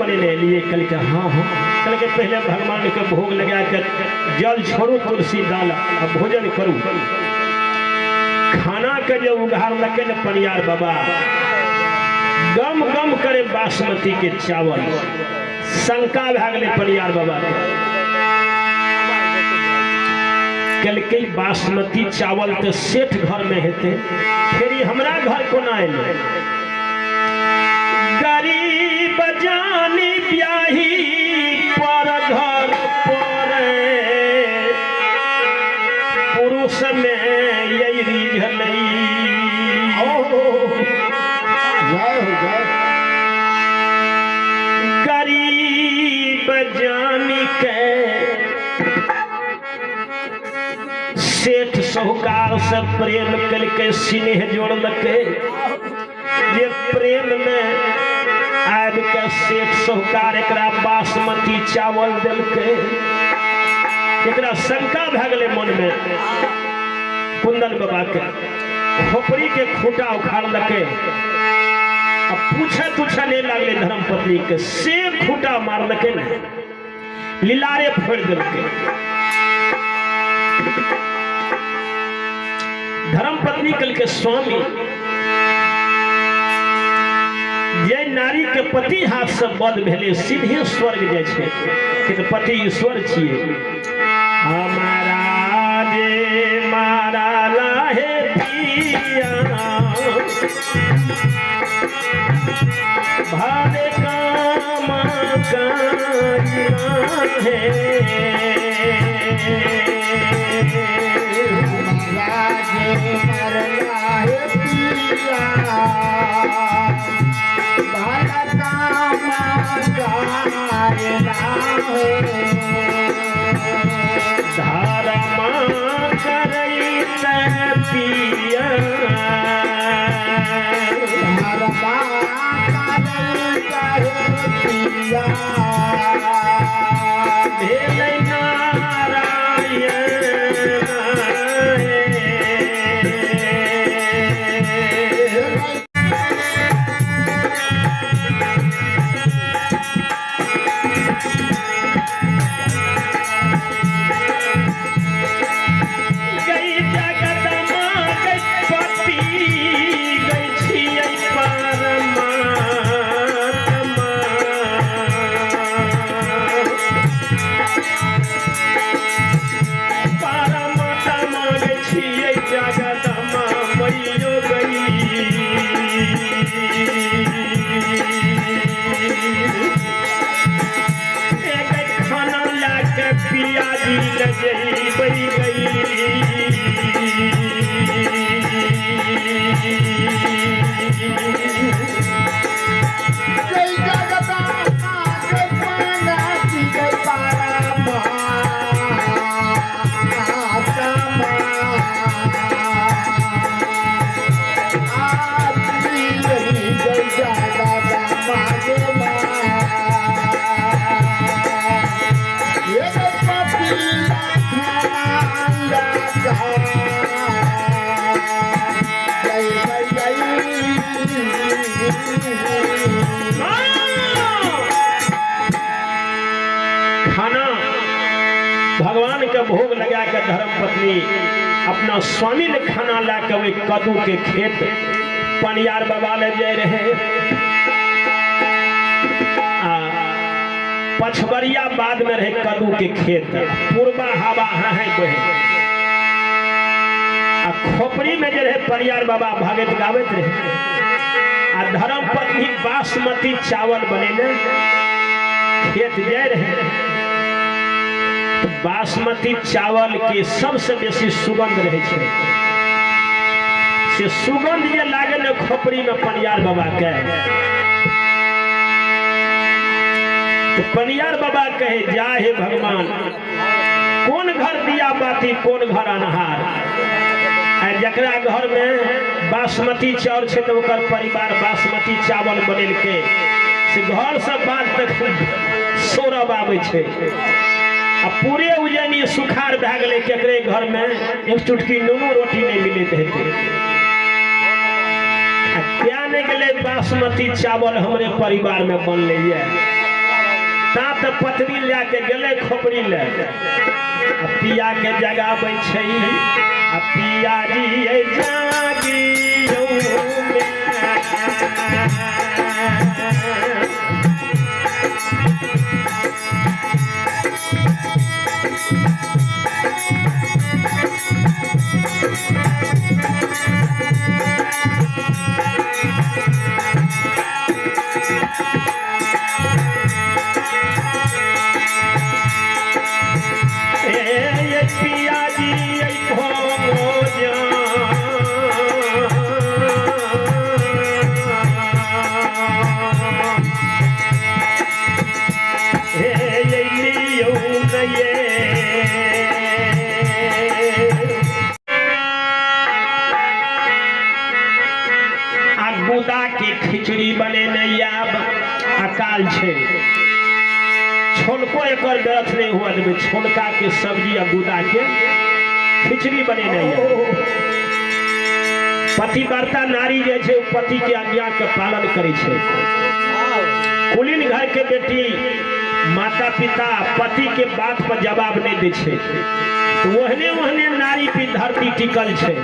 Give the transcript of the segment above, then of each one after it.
बने लिए? कल के हाँ हाँ। कल के पहले भगवान के भोग लगा कर जल छोड़ू, तुलसी डाला, अब भोजन करूँ। खाना के जो उघार लगे न परियार बाबा, गम गम करे बासमती के चावल। शंका भए गेलै परियार बाबा के, कहलकै बासमती चावल तो सेठ घर में हेते, फिर हमरा घर कोना एलै? गरीब जानी ब्याही पर घर पर पुरुष में यही रिझलै। गरीब जानी के सेठ साहूकार से प्रेम कलके, स्नेह जोड़लके। जे प्रेम में आब के सेठ साहूकार एकरा बासमती चावल देलके। एकरा शंका भए गेलै मन में कुंदन बाबा के, खोपड़ी के खूंटा उखाड़लके। अब पूछे तुछे नहीं लगले धर्मपत्नी के, से खूंटा मारलके न, लीलारे फोड़ देलके। धर्मपत्नी कल के स्वामी, जे नारी के पति हाथ से बद भेले सीधे स्वर्ग जाय छै, कि पति ईश्वर छियै। हमारा जे मारा लाहे पिया भारे काम कारिया भगवान के भोग लगा के धर्मपत्नी अपना स्वामी ने खाना ला के वही कद्दू के खेत पनियार बाबा ले जाए रहे। पछबरिया बाद में रहे कद्दू के खेत, पूर्वा हवा है बहे। खोपड़ी में जो रहे परियार बाबा भागत गावत रहे। आ धर्मपत्नी बासमती चावल बने खेत जाए रहे। बासमती चावल के सबसे बेसी सुगंध रहे छे। से सुगंध जे लागे न खोपड़ी में पनियार बाबा के, तो पनियार बाबा कहे जा हे भगवान, कौन घर दिया बाती कौन घर अनहार। जकरा घर में बासमती चावल छे तो ओकर परिवार बासमती चावल बनेल के से घर से बात तक सौरभ आवे छे। आ पूरे उजैनी सुखार भए गेलै, केकरे घर में एक चुटकी नूनो रोटी नहीं मिलत हेतै। क्या नहीं गेलै बासमती चावल हमरे परिवार में बनले ये। तो पत्नी लेके गेले खोपड़ी ले पिया के जगाबै छै आ पिया जी जागी खिचड़ी बने नहीं आब अकाल छे छोलको एक व्यर्थ नहीं हुआ देवे छोलका के सब्जी आ गुदा के खिचड़ी बने नहीं पतिव्रता नारी जे छे पति के आज्ञा के पालन करे छे कुलीन घर के बेटी माता पिता पति के बात पर जवाब नहीं दे छे तो ओहने ओहने नारी पे धरती टिकल छे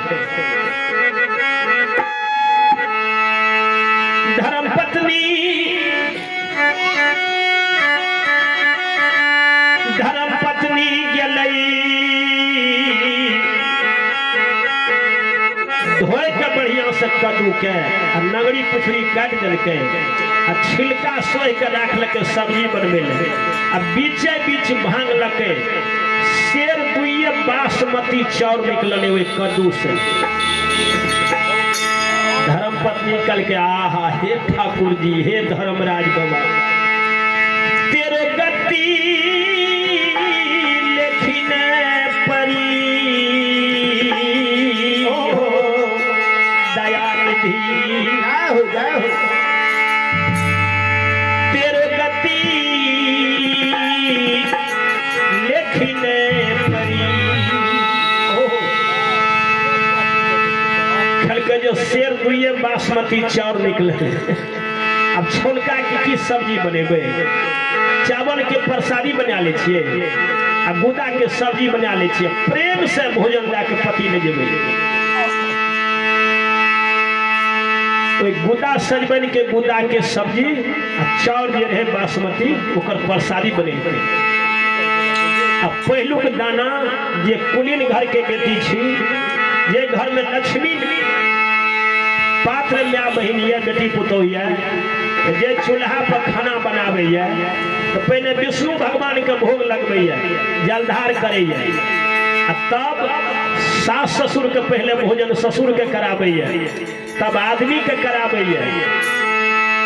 धर्मपत्नी गेलै धोए के बढ़िया से कद्दू के नगरी पुछड़ी काट देलकै आ छिलका सोहि के राखलकै सब्जी बनबे ले आ बीचे बीच भांगलकै शेर दुइये बासमती चाउर निकलले ओहि कद्दू से धर्मपत्नी कल के आहा हे ठाकुर जी हे धर्मराज बाबा तेरे गति लेखिने परी दया निधि तेरे गति लेखिने परी के जो शेर दुइये बासमती चाउर निकले अब छोलका की सब्जी बनेबे चावल के प्रसादी बना ले छिए आ गुदा के सब्जी बना ले छिए प्रेम से भोजन ला के पति ले जेबे तो गुदा सजबन के गुदा के सब्जी आ चाउर जे रहे बासमती ओकर प्रसादी बनेबे आ पहिलुक दाना जे कुलीन घर के बेटी छी जे घर में लक्ष्मी पात्र माय बहिन ये बेटी पुतौह ये जे चूल्हा पर खाना बनाबे ये तो पहले विष्णु भगवान के भोग लगबे ये जलधार करे ये तब सास ससुर के पहले भोजन ससुर के कराबे ये तब आदमी के कराबे ये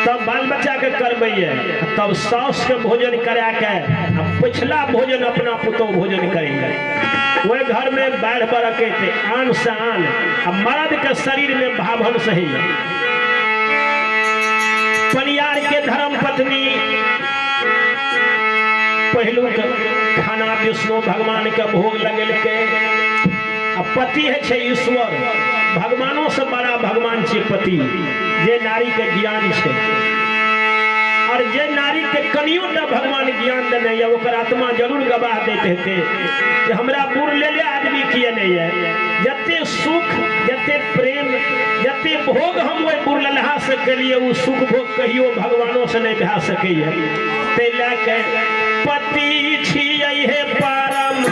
तब बाल बच्चा के करबे ये तब सास के भोजन करा के पिछला भोजन अपना पुतौह भोजन करेंगे वह घर में बाढ़ बरके थे आन से आन अब मर्द के शरीर में भावन सही परिवार के धर्म पत्नी पहलू खाना विष्णु भगवान के भोग लगेलके अब पति है छे ईश्वर भगवानों से बड़ा भगवान छे पति जे नारी के ज्ञान छे और जे नारी के कनियो न भगवान ज्ञान देने या ओकर आत्मा जरूर गवाह देते थे कि हमरा बुर ले ले आदमी किए नहीं है जते सुख जते प्रेम जते भोग हम वो बुर लल्हा से करिए वो सुख भोग कहियो भगवानों से नहीं भा सके ते लेके पति छियै हे परम